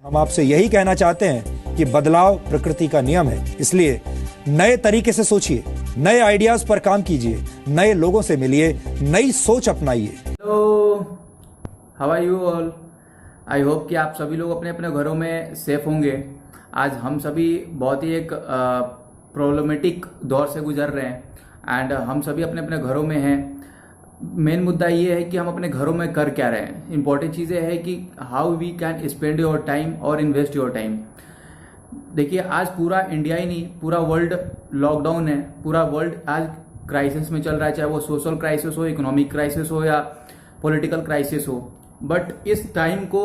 हम आपसे यही कहना चाहते हैं कि बदलाव प्रकृति का नियम है, इसलिए नए तरीके से सोचिए, नए आइडियाज पर काम कीजिए, नए लोगों से मिलिए, नई सोच अपनाइए। Hello, how are you all. I hope कि आप सभी लोग अपने अपने घरों में सेफ होंगे। आज हम सभी बहुत ही एक प्रॉब्लमेटिक दौर से गुजर रहे हैं एंड हम सभी अपने अपने घरों में हैं। मेन मुद्दा ये है कि हम अपने घरों में कर क्या रहे हैं। इंपॉर्टेंट चीज़ें है कि how we can spend your time और इन्वेस्ट योर टाइम। देखिए, आज पूरा इंडिया ही नहीं, पूरा वर्ल्ड लॉकडाउन है। पूरा वर्ल्ड आज क्राइसिस में चल रहा है, चाहे वो सोशल क्राइसिस हो, इकोनॉमिक क्राइसिस हो या पॉलिटिकल क्राइसिस हो। बट इस टाइम को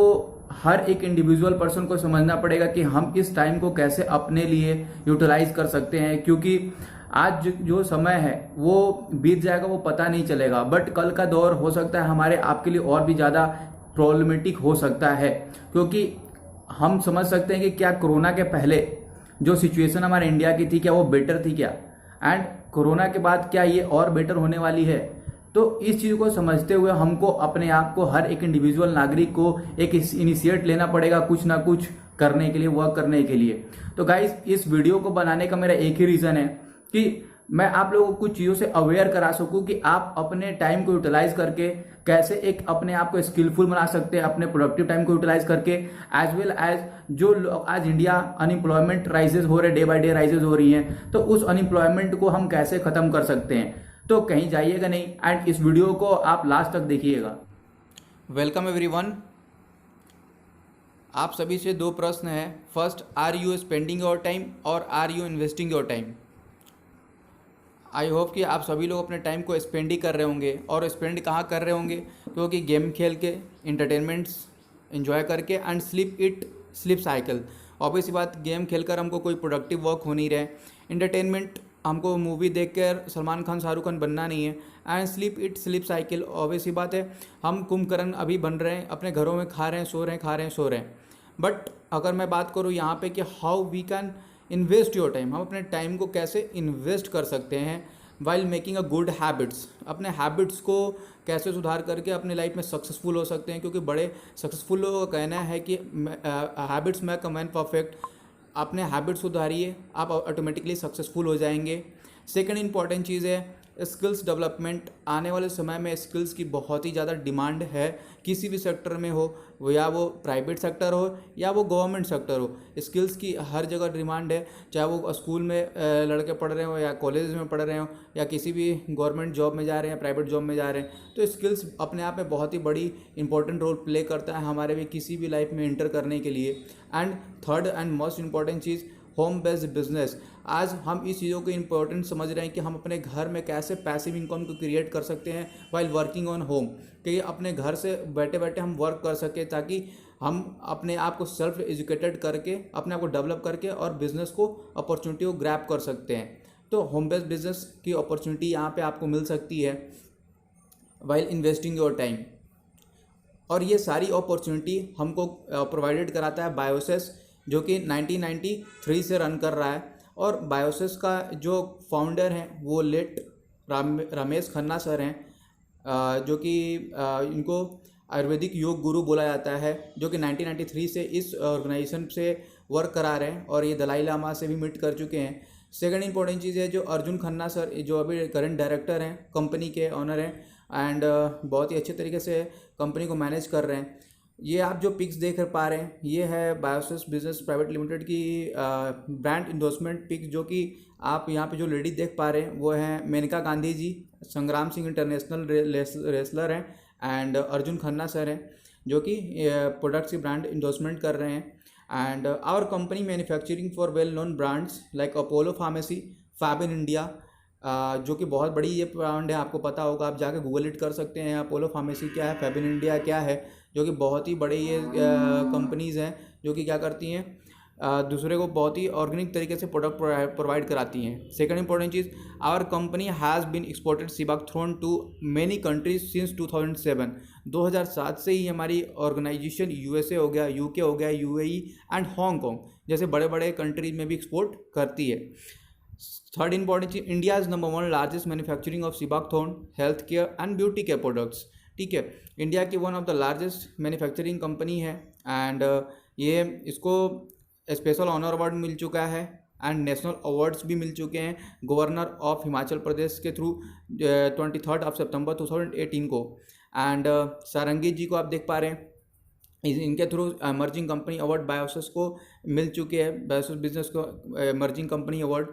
हर एक इंडिविजुअल पर्सन को समझना पड़ेगा कि हम इस टाइम को कैसे अपने लिए यूटिलाइज कर सकते हैं, क्योंकि आज जो समय है वो बीत जाएगा, वो पता नहीं चलेगा। बट कल का दौर हो सकता है हमारे आपके लिए और भी ज़्यादा प्रॉब्लमेटिक हो सकता है, क्योंकि हम समझ सकते हैं कि क्या कोरोना के पहले जो सिचुएशन हमारे इंडिया की थी, क्या वो बेटर थी क्या, एंड कोरोना के बाद क्या ये और बेटर होने वाली है। तो इस चीज़ को समझते हुए हमको अपने आप को, हर एक इंडिविजुअल नागरिक को एक इनिशिएट लेना पड़ेगा कुछ ना कुछ करने के लिए, वर्क करने के लिए। तो गाइस, इस वीडियो को बनाने का मेरा एक ही रीज़न है कि मैं आप लोगों को कुछ चीज़ों से अवेयर करा सकूं कि आप अपने टाइम को यूटिलाइज करके कैसे एक अपने आप को स्किलफुल बना सकते हैं, अपने प्रोडक्टिव टाइम को यूटिलाइज करके, एज वेल एज जो आज इंडिया अनएम्प्लॉयमेंट राइजेज हो रहे, डे बाय डे राइजेज हो रही हैं, तो उस अनएम्प्लॉयमेंट को हम कैसे खत्म कर सकते हैं। तो कहीं जाइएगा नहीं एंड इस वीडियो को आप लास्ट तक देखिएगा। Welcome everyone. आप सभी से दो प्रश्न हैं। First, are you spending your time और are you investing your time. I hope कि आप सभी लोग अपने टाइम को स्पेंड ही कर रहे होंगे, और स्पेंड कहाँ कर रहे होंगे, क्योंकि गेम खेल के, इंटरटेनमेंट्स एंजॉय करके एंड स्लीप साइकिल। ऑब्वियस सी बात, गेम खेलकर हमको कोई प्रोडक्टिव वर्क हो नहीं रहा है। इंटरटेनमेंट, हमको मूवी देखकर सलमान खान, शाहरुख खान बनना नहीं है। एंड स्लीप साइकिल, ऑब्वियस सी बात है, हम कुंभकर्ण अभी बन रहे हैं, अपने घरों में खा रहे हैं, सो रहे हैं, खा रहे हैं, सो रहे हैं। बट अगर मैं बात करूँ यहाँ पे कि how we can invest your time, हम अपने टाइम को कैसे इन्वेस्ट कर सकते हैं while making a good habits, अपने हैबिट्स को कैसे सुधार करके अपने लाइफ में सक्सेसफुल हो सकते हैं। क्योंकि बड़े सक्सेसफुल लोगों का कहना है कि habits make a man perfect. अपने हैबिट्स सुधारिए, आप ऑटोमेटिकली सक्सेसफुल हो जाएंगे। सेकंड इंपॉर्टेंट चीज़ है स्किल्स डेवलपमेंट। आने वाले समय में स्किल्स की बहुत ही ज़्यादा डिमांड है, किसी भी सेक्टर में हो, या वो प्राइवेट सेक्टर हो या वो गवर्नमेंट सेक्टर हो। स्किल्स की हर जगह डिमांड है, चाहे वो स्कूल में लड़के पढ़ रहे हो या कॉलेज में पढ़ रहे हो या किसी भी गवर्नमेंट जॉब में जा रहे हैं, प्राइवेट जॉब में जा रहे हैं। तो स्किल्स अपने आप में बहुत ही बड़ी इंपॉर्टेंट रोल प्ले करता है हमारे भी किसी भी लाइफ में एंटर करने के लिए। And third and most important cheese, home based business. आज हम इस चीज़ों को इम्पोर्टेंट समझ रहे हैं कि हम अपने घर में कैसे पैसिव इनकम को क्रिएट कर सकते हैं वाइल वर्किंग ऑन होम, कि अपने घर से बैठे बैठे हम वर्क कर सकें, ताकि हम अपने आप को सेल्फ एजुकेटेड करके, अपने आप को डेवलप करके और बिजनेस को, अपॉर्चुनिटी को ग्रैब कर सकते हैं। तो होम बेस्ड बिजनेस की अपॉर्चुनिटी यहाँ पे आपको मिल सकती है वाइल इन्वेस्टिंग योर टाइम। और ये सारी अपॉर्चुनिटी हमको प्रोवाइडेड कराता है बायोसेस, जो कि 1993 से रन कर रहा है। और बायोसेस का जो फाउंडर हैं वो लेट रमेश खन्ना सर हैं, जो कि इनको आयुर्वेदिक योग गुरु बोला जाता है, जो कि 1993 से इस ऑर्गेनाइजेशन से वर्क करा रहे हैं और ये दलाई लामा से भी मीट कर चुके हैं। सेकंड इंपॉर्टेंट चीज़ है जो अर्जुन खन्ना सर, जो अभी करंट डायरेक्टर हैं, कंपनी के ऑनर हैं एंड बहुत ही अच्छे तरीके से कंपनी को मैनेज कर रहे हैं। ये आप जो पिक्स देख पा रहे हैं, ये है बायोसिस बिजनेस प्राइवेट लिमिटेड की ब्रांड इंडोर्समेंट पिक्स, जो कि आप यहाँ पे जो लेडी देख पा रहे हैं वो हैं मेनका गांधी जी, संग्राम सिंह इंटरनेशनल रेसलर हैं, एंड अर्जुन खन्ना सर हैं, जो कि प्रोडक्ट्स की ब्रांड इंडोर्समेंट कर रहे हैं। And our company manufacturing for well known brands like Apollo pharmacy, Fab in India, जो कि बहुत बड़ी ये ब्रांड है, आपको पता होगा, आप जाके गूगल इट कर सकते हैं। अपोलो फार्मेसी क्या है, फैब इन इंडिया क्या है, जो कि बहुत ही बड़े ये कंपनीज़ हैं, जो कि क्या करती हैं, दूसरे को बहुत ही ऑर्गेनिक तरीके से प्रोडक्ट प्रोवाइड कराती हैं। सेकंड इंपॉर्टेंट चीज़, our company has been exported sea buckthorn to many countries since 2007। 2007 से ही हमारी ऑर्गेनाइजेशन यूएसए हो गया, यूके हो गया, यूएई एंड हांगकॉन्ग जैसे बड़े बड़े कंट्रीज में भी एक्सपोर्ट करती है। थर्ड इंपॉर्टेंट चीज, India is number 1 largest manufacturing of sea buckthorn health care and beauty care products. ठीक है, इंडिया की one of the largest manufacturing company है एंड ये इसको स्पेशल ऑनर अवार्ड मिल चुका है एंड नेशनल अवार्ड्स भी मिल चुके हैं गवर्नर ऑफ हिमाचल प्रदेश के थ्रू 23 सितंबर 2018 को। एंड सारंगी जी को आप देख पा रहे हैं, इनके through emerging company award Biosys को मिल चुके हैं, बायोसिस बिजनेस को इमर्जिंग कंपनी अवार्ड,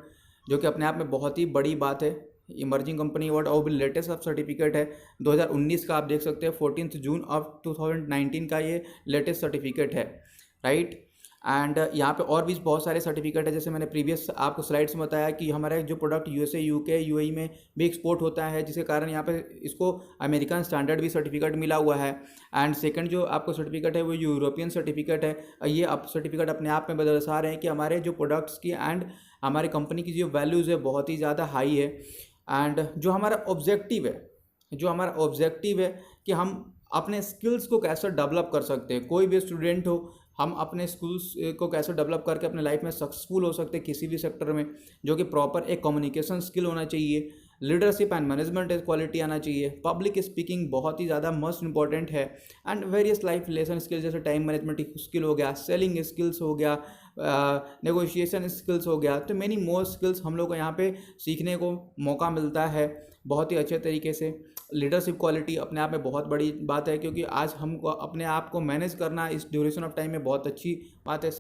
जो कि अपने आप में बहुत ही बड़ी बात है। इमर्जिंग कंपनी अवार्ड और भी लेटेस्ट अब सर्टिफिकेट है 2019 का, आप देख सकते हैं 14 जून ऑफ 2019 का ये लेटेस्ट सर्टिफिकेट है, राइट। एंड यहाँ पे और भी बहुत सारे सर्टिफिकेट है, जैसे मैंने प्रीवियस आपको स्लाइड्स में बताया कि हमारा जो प्रोडक्ट यूएसए, यूके, यूएई में भी एक्सपोर्ट होता है, जिसके कारण यहाँ पे इसको अमेरिकन स्टैंडर्ड भी सर्टिफिकेट मिला हुआ है। एंड सेकंड जो आपको सर्टिफिकेट है वो यूरोपियन सर्टिफिकेट है। ये आप सर्टिफिकेट अपने आप में दर्शा रहे हैं कि हमारे जो प्रोडक्ट्स की एंड हमारी कंपनी की जो वैल्यूज़ है बहुत ही ज़्यादा हाई है। एंड जो हमारा ऑब्जेक्टिव है कि हम अपने स्किल्स को कैसे डेवलप कर सकते हैं, कोई भी स्टूडेंट हो, हम अपने स्किल्स को कैसे डेवलप करके अपने लाइफ में सक्सेसफुल हो सकते हैं किसी भी सेक्टर में, जो कि प्रॉपर एक कम्युनिकेशन स्किल होना चाहिए, लीडरशिप एंड मैनेजमेंट क्वालिटी आना चाहिए, पब्लिक स्पीकिंग बहुत ही ज़्यादा मोस्ट इंपॉर्टेंट है, and various life lesson skills जैसे टाइम मैनेजमेंट स्किल हो गया, सेलिंग स्किल्स हो गया, नेगोशिएशन स्किल्स हो गया। तो मैनी मोर स्किल्स हम लोग को यहाँ पे सीखने को मौका मिलता है बहुत ही अच्छे तरीके से। लीडरशिप क्वालिटी अपने आप में बहुत बड़ी बात है, क्योंकि आज हमको अपने आप को मैनेज करना इस ड्यूरेशन ऑफ टाइम में बहुत अच्छी बात है।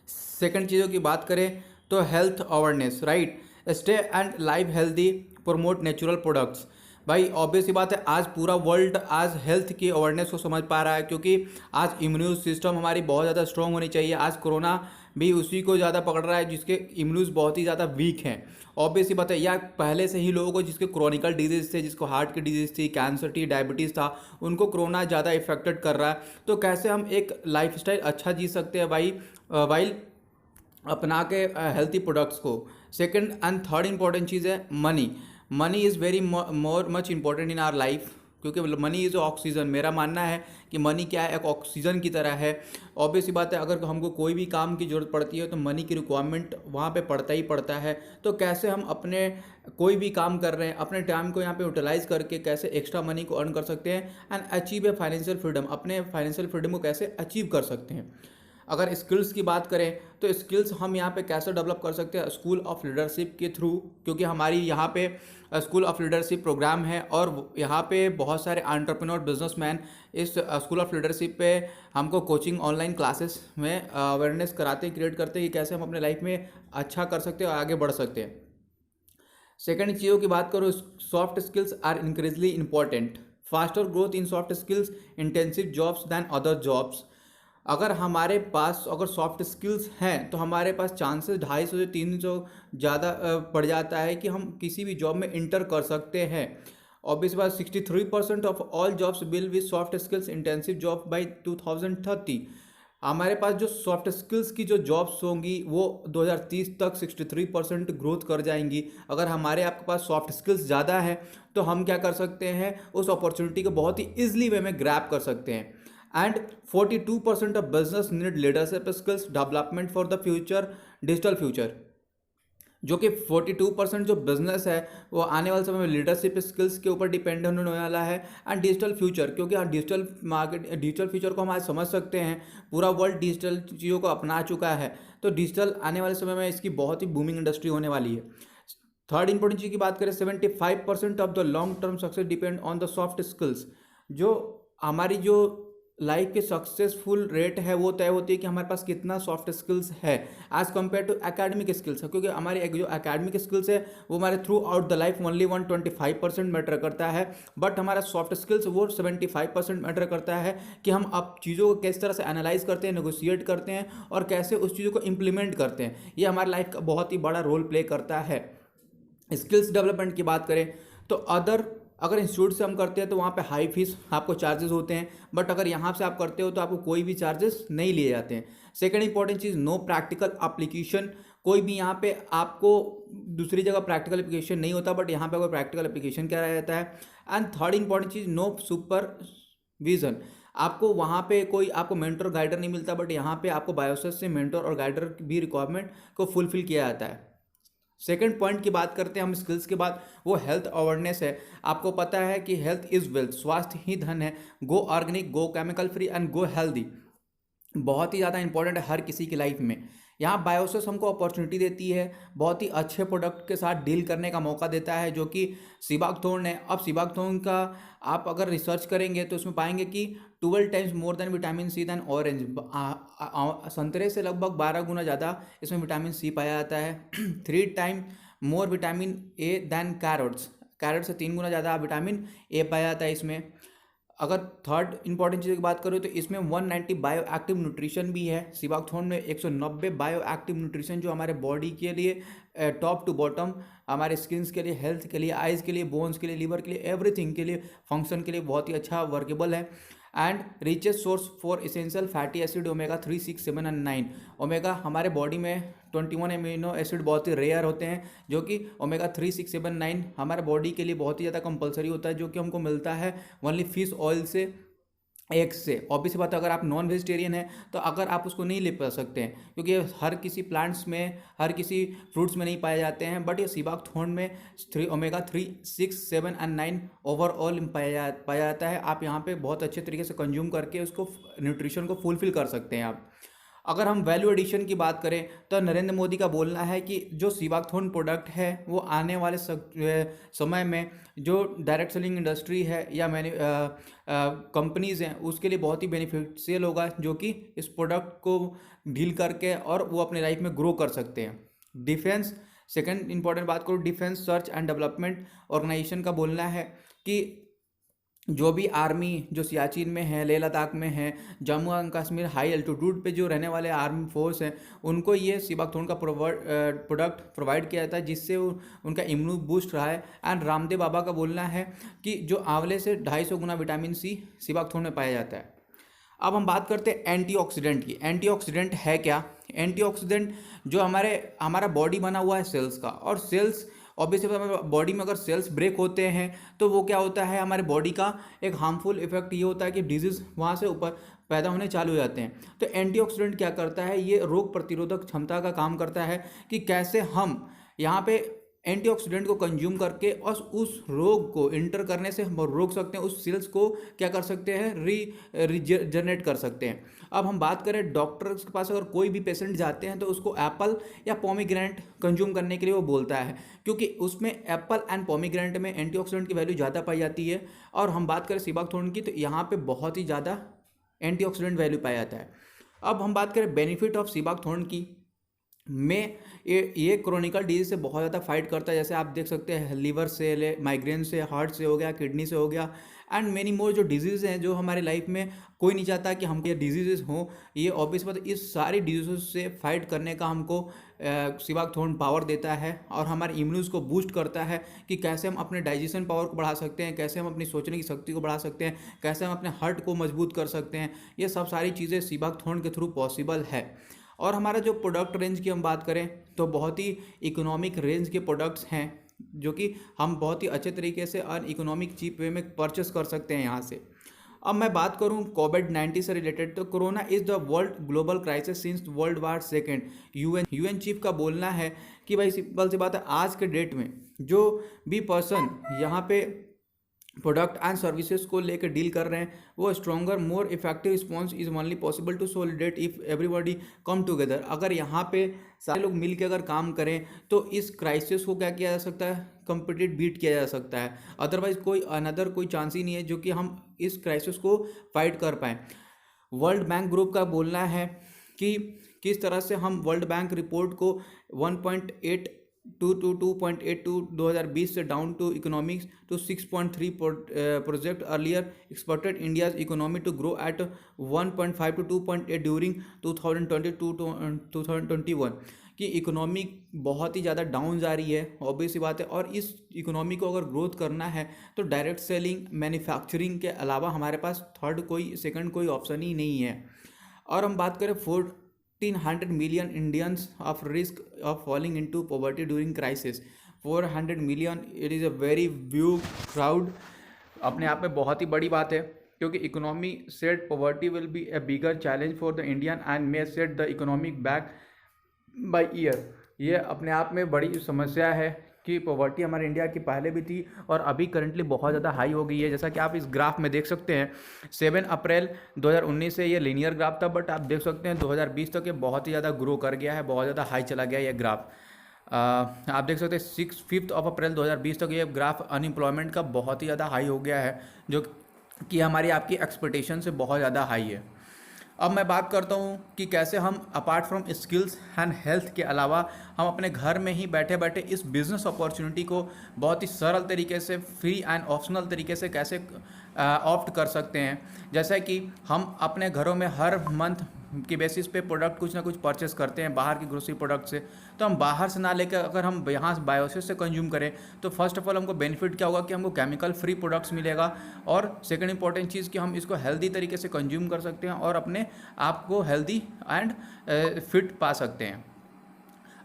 सेकंड चीज़ों की बात करें तो health awareness, right, stay and live healthy, promote natural products. भाई ऑब्वियस ही बात है, आज पूरा वर्ल्ड आज हेल्थ की अवेयरनेस को समझ पा रहा है, क्योंकि आज इम्यून सिस्टम हमारी बहुत ज़्यादा स्ट्रॉन्ग होनी चाहिए। आज कोरोना भी उसी को ज़्यादा पकड़ रहा है जिसके इम्यून्स बहुत ही ज़्यादा वीक हैं। ऑब्वियस ही बात है, या पहले से ही लोगों को जिसके क्रॉनिकल डिजीज़ थे, जिसको हार्ट की डिजीज़ थी, कैंसर थी, डायबिटीज़ था, उनको कोरोना ज़्यादा इफेक्टेड कर रहा है। तो कैसे हम एक लाइफस्टाइल अच्छा जी सकते हैं भाई वाइल अपना के हेल्थी प्रोडक्ट्स को। सेकंड एंड थर्ड इंपॉर्टेंट चीज़ है money is very more much important in our life, क्योंकि मनी इज़ ऑक्सीजन। मेरा मानना है कि मनी क्या है, एक ऑक्सीजन की तरह है। ऑब्वियस सी बात है, अगर हमको कोई भी काम की ज़रूरत पड़ती है तो मनी की रिक्वायरमेंट वहाँ पे पड़ता ही पड़ता है। तो कैसे हम अपने कोई भी काम कर रहे हैं, अपने टाइम को यहाँ पे यूटिलाइज करके कैसे एक्स्ट्रा मनी को अर्न कर सकते हैं and achieve a financial freedom, अपने फाइनेंशियल फ्रीडम को कैसे अचीव कर सकते हैं। अगर स्किल्स की बात करें तो स्किल्स हम यहाँ पे कैसे डेवलप कर सकते हैं, स्कूल ऑफ लीडरशिप के थ्रू, क्योंकि हमारी यहाँ पे स्कूल ऑफ लीडरशिप प्रोग्राम है और यहाँ पे बहुत सारे एंटरप्रेन्योर बिजनेसमैन इस स्कूल ऑफ लीडरशिप पे हमको कोचिंग ऑनलाइन क्लासेस में अवेयरनेस कराते हैं, क्रिएट करते हैं कि कैसे हम अपने लाइफ में अच्छा कर सकते हैं और आगे बढ़ सकते हैं। सेकेंड चीज़ों की बात करूँ, soft skills are increasingly important, faster growth in soft skills, intensive jobs than other jobs. अगर हमारे पास अगर सॉफ्ट स्किल्स हैं तो हमारे पास चांसेस 250 से 300 ज़्यादा बढ़ जाता है कि हम किसी भी जॉब में इंटर कर सकते हैं। ऑब्वियस बात, 63% of all jobs will with soft skills intensive job by 2030। हमारे पास जो सॉफ्ट स्किल्स की जो जॉब्स होंगी वो 2030 तक 63% ग्रोथ कर जाएंगी। अगर हमारे आपके पास सॉफ्ट स्किल्स ज़्यादा है तो हम क्या कर सकते हैं, उस अपॉर्चुनिटी को बहुत ही ईजिली वे में ग्रैब कर सकते हैं। And 42% of business need leadership skills development for the future, digital future, जो कि 42% जो बिजनेस है वो आने वाले समय में लीडरशिप स्किल्स के ऊपर डिपेंड होने वाला है। एंड डिजिटल फ्यूचर, क्योंकि डिजिटल मार्केट, डिजिटल फ्यूचर को हम आज समझ सकते हैं, पूरा वर्ल्ड डिजिटल चीज़ों को अपना चुका है, तो डिजिटल आने वाले समय में इसकी बहुत ही बूमिंग इंडस्ट्री होने वाली है। थर्ड इंपॉर्टेंट चीज़ की बात करें, 75% of the long term success depend on the soft skills. जो हमारी जो लाइफ के सक्सेसफुल रेट है वो तय होती है कि हमारे पास कितना सॉफ्ट स्किल्स है as compare to academic skills है, क्योंकि हमारी जो एकेडमिक स्किल्स है वो हमारे throughout the life only 125% matter करता है, बट हमारा सॉफ्ट स्किल्स वो 75% मैटर करता है कि हम अब चीज़ों को किस तरह से एनालाइज करते हैं, नेगोशिएट करते हैं और कैसे उस चीज़ों को इम्प्लीमेंट करते हैं। ये हमारी लाइफ का बहुत ही बड़ा रोल प्ले करता है। स्किल्स डेवलपमेंट की बात करें तो अगर इंस्टीट्यूट से हम करते हैं तो वहाँ पे हाई फीस आपको चार्जेस होते हैं, बट अगर यहाँ से आप करते हो तो आपको कोई भी चार्जेस नहीं लिए जाते हैं। सेकंड इंपॉर्टेंट चीज़, नो प्रैक्टिकल एप्लीकेशन, कोई भी यहाँ पे आपको दूसरी जगह प्रैक्टिकल एप्लीकेशन नहीं होता, बट यहाँ पे कोई प्रैक्टिकल एप्लीकेशन क्या रहता है। एंड थर्ड इंपॉर्टेंट चीज़, नो सुपरविजन, आपको वहाँ पे कोई आपको मेंटर गाइडर नहीं मिलता, बट यहाँ पे आपको बायोसेस से मेंटर और गाइडर भी रिक्वायरमेंट को फुलफिल किया जाता है। सेकंड पॉइंट की बात करते हैं हम स्किल्स के बाद, वो हेल्थ अवेयरनेस है। आपको पता है कि हेल्थ इज़ वेल्थ, स्वास्थ्य ही धन है। Go organic, go chemical free and go healthy. बहुत ही ज़्यादा इंपॉर्टेंट है हर किसी की लाइफ में। यहाँ बायोसिस हमको अपॉर्चुनिटी देती है, बहुत ही अच्छे प्रोडक्ट के साथ डील करने का मौका देता है, जो कि सिबाकथोर्न है। अब सिबाकथोर्न का आप अगर रिसर्च करेंगे तो उसमें पाएंगे कि 12 times more than vitamin C than orange. संतरे से लगभग 12 गुना ज़्यादा इसमें विटामिन सी पाया जाता है। 3 time more vitamin A than carrots, carrot से 3 गुना ज़्यादा विटामिन ए पाया जाता है इसमें। अगर थर्ड इंपॉर्टेंट चीज़ की बात करूँ तो इसमें 190 बायो एक्टिव न्यूट्रिशन भी है। सिबाकथोर्न में 190 बायो एक्टिव न्यूट्रिशन जो हमारे बॉडी के लिए टॉप टू बॉटम, हमारे स्किन्स के लिए, हेल्थ के लिए, आइज़ के लिए, बोन्स के लिए, लीवर के लिए, एवरीथिंग के लिए, फंक्शन के लिए बहुत ही अच्छा वर्केबल है। And richest source for essential fatty acid omega 3, 6, 7 and 9। Omega हमारे बॉडी में 21 एमिनो एसिड बहुत ही रेयर होते हैं, जो कि ओमेगा 3, 6, 7, 9 हमारे बॉडी के लिए बहुत ही ज़्यादा कंपलसरी होता है, जो कि हमको मिलता है ओनली फिश ऑयल से, एग्स से। ऑब्वियस बात है, अगर आप नॉन वेजिटेरियन हैं तो अगर आप उसको नहीं ले पा सकते हैं, क्योंकि हर किसी प्लांट्स में, हर किसी फ्रूट्स में नहीं पाए जाते हैं। बट ये सिबाकथोर्न में ओमेगा 3, 6, 7 एंड 9 ओवरऑल पाया जाता है। आप यहाँ पे बहुत अच्छे तरीके से कंज्यूम करके उसको न्यूट्रिशन को फुलफिल कर सकते हैं आप। अगर हम वैल्यू एडिशन की बात करें तो नरेंद्र मोदी का बोलना है कि जो सिबाकथोर्न प्रोडक्ट है वो आने वाले समय में जो डायरेक्ट सेलिंग इंडस्ट्री है या कंपनीज़ हैं उसके लिए बहुत ही बेनिफिशियल होगा, जो कि इस प्रोडक्ट को डील करके और वो अपने लाइफ में ग्रो कर सकते हैं। डिफेंस, सेकंड इंपॉर्टेंट बात करूँ, defence search and development organisation का बोलना है कि जो भी आर्मी जो सियाचिन में है, लेह लद्दाख में है, Jammu and Kashmir high altitude पे जो रहने वाले आर्मी फोर्स हैं, उनको ये सिबाकथोर्न का प्रोडक्ट प्रोवाइड किया जाता है, जिससे उनका इम्यून बूस्ट रहा है। एंड रामदेव बाबा का बोलना है कि जो आंवले से 250 गुना विटामिन सी सिबाकथोर्न में पाया जाता है। अब हम बात करते हैं एंटीऑक्सीडेंट की। एंटीऑक्सीडेंट है क्या? एंटीऑक्सीडेंट जो हमारा बॉडी बना हुआ है सेल्स का, और सेल्स ऑब्वियसली बॉडी में अगर सेल्स ब्रेक होते हैं तो वो क्या होता है, हमारे बॉडी का एक हार्मफुल इफेक्ट ये होता है कि डिजीज़ वहाँ से ऊपर पैदा होने चालू हो जाते हैं। तो एंटीऑक्सीडेंट क्या करता है, ये रोग प्रतिरोधक क्षमता का काम करता है कि कैसे हम यहाँ पे एंटीऑक्सीडेंट को कंज्यूम करके और उस रोग को इंटर करने से हम रोक सकते हैं, उस सेल्स को क्या कर सकते हैं, रीजनरेट कर सकते हैं। अब हम बात करें डॉक्टर्स के पास अगर कोई भी पेशेंट जाते हैं तो उसको एप्पल या पोमीग्रेनेट कंज्यूम करने के लिए वो बोलता है, क्योंकि उसमें एप्पल एंड पोमीग्रेनेट में एंटीऑक्सीडेंट की वैल्यू ज़्यादा पाई जाती है। और हम बात करें सिबाकथोर्न की तो यहाँ पर बहुत ही ज़्यादा एंटीऑक्सीडेंट वैल्यू पाया जाता है। अब हम बात करें बेनिफिट ऑफ सिबाकथोर्न की, में ये क्रोनिकल डिजीज से बहुत ज़्यादा फाइट करता है। जैसे आप देख सकते हैं लीवर से, माइग्रेन से, हार्ट से हो गया, किडनी से हो गया, एंड मेनी मोर जो डिजीज़ हैं जो हमारे लाइफ में कोई नहीं चाहता कि हमको ये डिजीज़ हों। ये ऑब्वियस बात, इस सारी डिजीज़ से फाइट करने का हमको सिबाकथोर्न पावर देता है और हमारे इम्यून्स को बूस्ट करता है कि कैसे हम अपने डाइजेशन पावर को बढ़ा सकते हैं, कैसे हम अपनी सोचने की शक्ति को बढ़ा सकते हैं, कैसे हम अपने हार्ट को मजबूत कर सकते हैं। ये सब सारी चीज़ें सिबाकथोर्न के थ्रू पॉसिबल है। और हमारा जो प्रोडक्ट रेंज की हम बात करें तो बहुत ही इकोनॉमिक रेंज के प्रोडक्ट्स हैं, जो कि हम बहुत ही अच्छे तरीके से और इकोनॉमिक चीप वे में परचेस कर सकते हैं यहाँ से। अब मैं बात करूँ कोविड-19 से रिलेटेड, तो corona is the world global crisis since world war second. UN chief का बोलना है कि भाई सिंपल सी बात है, आज के डेट में जो भी पर्सन यहाँ पे प्रोडक्ट एंड सर्विसेज को लेकर डील कर रहे हैं, वो stronger more effective response is only possible to consolidate if everybody come together. अगर यहाँ पे सारे लोग मिल के अगर काम करें तो इस क्राइसिस को क्या किया जा सकता है, कंप्लीट बीट किया जा सकता है। अदरवाइज कोई चांस ही नहीं है जो कि हम इस क्राइसिस को फाइट कर पाएँ। वर्ल्ड बैंक ग्रुप का बोलना है कि किस तरह से हम वर्ल्ड बैंक रिपोर्ट को 1.8 टू 2.82 2020 से down to economics to 6.3 project earlier expected India's economy to grow at 1.5 to 2.8 during 2020 to 2021 कि इकोनॉमी बहुत ही ज़्यादा डाउन जा रही है, ऑब्वियस सी बात है। और इस इकोनॉमी को अगर ग्रोथ करना है तो डायरेक्ट सेलिंग, मैन्युफैक्चरिंग के अलावा हमारे पास सेकंड कोई ऑप्शन ही नहीं है। और हम बात करें 1,400 million Indians of risk of falling into poverty during crisis। 400 million, it is a very big crowd। अपने आप में बहुत ही बड़ी बात है, क्योंकि economy set poverty will be A bigger challenge for the Indian and may set the economic back by year. ये अपने आप में बड़ी समस्या है कि पॉवर्टी हमारे इंडिया की पहले भी थी और अभी करंटली बहुत ज़्यादा हाई हो गई है। जैसा कि आप इस ग्राफ में देख सकते हैं 7 अप्रैल 2019 से ये लीनियर ग्राफ था, बट आप देख सकते हैं 2020 तक ये बहुत ही ज़्यादा ग्रो कर गया है, बहुत ज़्यादा हाई चला गया ये ग्राफ। आप देख सकते हैं 5 अप्रैल 2020 तक ये ग्राफ अनएम्प्लॉयमेंट का बहुत ही ज़्यादा हाई हो गया है, जो कि हमारी आपकी एक्सपेक्टेशन से बहुत ज़्यादा हाई है। अब मैं बात करता हूँ कि कैसे हम apart from skills and health के अलावा हम अपने घर में ही बैठे बैठे इस बिज़नेस अपॉर्चुनिटी को बहुत ही सरल तरीके से, फ्री एंड ऑप्शनल तरीके से कैसे ऑप्ट कर सकते हैं। जैसे कि हम अपने घरों में हर मंथ की बेसिस पे प्रोडक्ट कुछ ना कुछ परचेस करते हैं बाहर की ग्रोसरी प्रोडक्ट से, तो हम बाहर से ना लेकर अगर हम यहाँ से बायोसिस से कंज्यूम करें तो फर्स्ट ऑफ ऑल हमको बेनिफिट क्या होगा कि हमको केमिकल फ्री प्रोडक्ट्स मिलेगा, और सेकंड इंपॉर्टेंट चीज़ कि हम इसको हेल्दी तरीके से कंज्यूम कर सकते हैं और अपने आप को हेल्दी एंड फिट पा सकते हैं।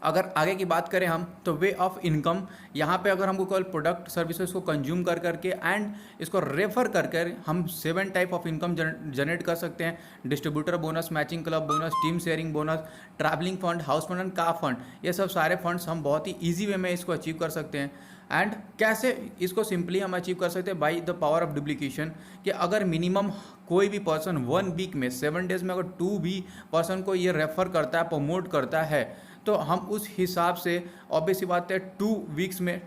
अगर आगे की बात करें हम तो वे ऑफ इनकम, यहाँ पे अगर हमको केवल प्रोडक्ट सर्विसेज को कंज्यूम कर करके एंड इसको रेफर कर कर हम 7 टाइप ऑफ इनकम जनरेट कर सकते हैं। Distributor bonus, matching club bonus, team sharing bonus, travelling fund, house fund and car fund, ये सब सारे फंड्स हम बहुत ही ईजी वे में इसको अचीव कर सकते हैं। एंड कैसे इसको सिंपली हम अचीव कर सकते हैं by the power of duplication, कि अगर मिनिमम कोई भी पर्सन 1 वीक में 7 डेज में अगर 2 भी पर्सन को ये रेफर करता है, प्रमोट करता है, तो हम उस हिसाब से ऑब्वियस सी बात है 2 वीक्स में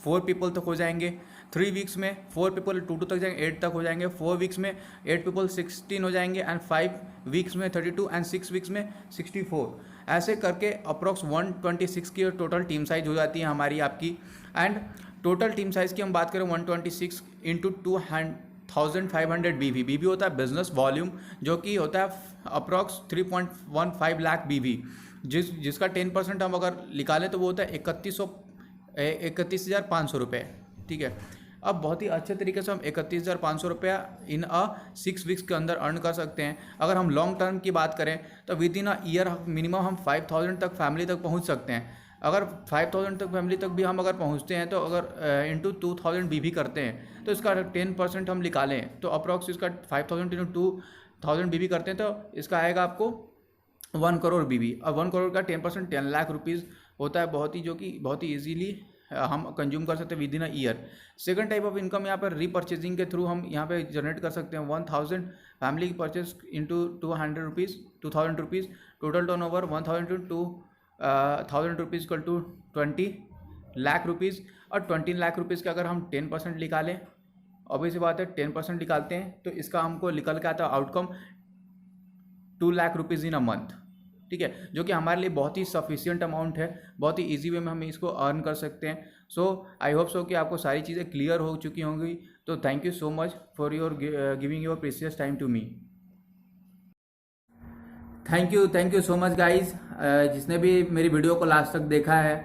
4 पीपल तक हो जाएंगे, 3 वीक्स में 4 पीपल 2 तक जाएंगे, 8 तक हो जाएंगे, 4 वीक्स में 8 पीपल 16 हो जाएंगे, एंड 5 वीक्स में 32 एंड 6 वीक्स में 64। ऐसे करके अप्रॉक्स 126 की टोटल टीम साइज हो जाती है हमारी आपकी। एंड टोटल टीम साइज़ की हम बात करें 126 इंटू 2500 बीवी होता है बिजनेस वॉल्यूम, जो कि होता है अप्रॉक्स 3.15 लाख बीवी, जिसका 10% हम अगर निकालें तो वो होता है 31,500 रुपये। ठीक है, अब बहुत ही अच्छे तरीके से हम 31,500 रुपया इन 6 वीक्स के अंदर अर्न कर सकते हैं। अगर हम लॉन्ग टर्म की बात करें तो with in a year minimum हम 5,000 तक फैमिली तक पहुंच सकते हैं। अगर 5,000 तक फैमिली तक भी हम अगर पहुंचते हैं तो अगर इंटू 2,000 बीवी करते हैं तो इसका 10% हम निकालें तो अप्रॉक्स इसका 5,000 इंटू 2,000 बीवी करते हैं तो इसका आएगा आपको 1 करोड़ बीवी। और 1 करोड़ का 10% 10 लाख रुपीज़ होता है, बहुत ही जो कि बहुत ही ईजीली हम कंज्यूम कर सकते हैं with in a year. Second type of income यहाँ पर रीपर्चेजिंग के थ्रू हम यहाँ पे जनरेट कर सकते हैं 1,000 फैमिली की purchase into 200 rupees 2,000 rupees, total turnover 1,000 to 1,000 rupees equal to 20 lakh rupees. और 20 लाख रुपीज़ का अगर हम 10% निकालें, ऑब्वियस बात है 10% निकालते हैं तो इसका हमको निकल के आता है outcome 2 lakh rupees in a month. ठीक है, जो कि हमारे लिए बहुत ही सफिशियंट अमाउंट है, बहुत ही इजी वे में हम इसको अर्न कर सकते हैं। सो आई होप सो कि आपको सारी चीज़ें क्लियर हो चुकी होंगी। तो thank you so much for your giving your precious time to me. Thank you so much guys, जिसने भी मेरी वीडियो को लास्ट तक देखा है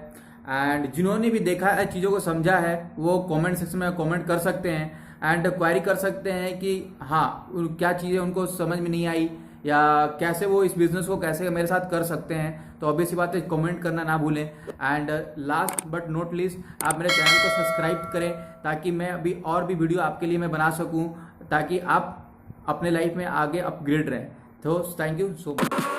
एंड जिन्होंने भी देखा है, चीज़ों को समझा है, वो कमेंट सेक्शन में कमेंट कर सकते हैं एंड क्वेरी कर सकते हैं कि हाँ क्या चीज़ें उनको समझ में नहीं आई या कैसे वो इस बिज़नेस को कैसे मेरे साथ कर सकते हैं। तो ऑब्वियस बात है कमेंट करना ना भूलें। And last but not least, आप मेरे चैनल को सब्सक्राइब करें ताकि मैं अभी और भी वीडियो आपके लिए मैं बना सकूं, ताकि आप अपने लाइफ में आगे अपग्रेड रहें। तो थैंक यू सो मच।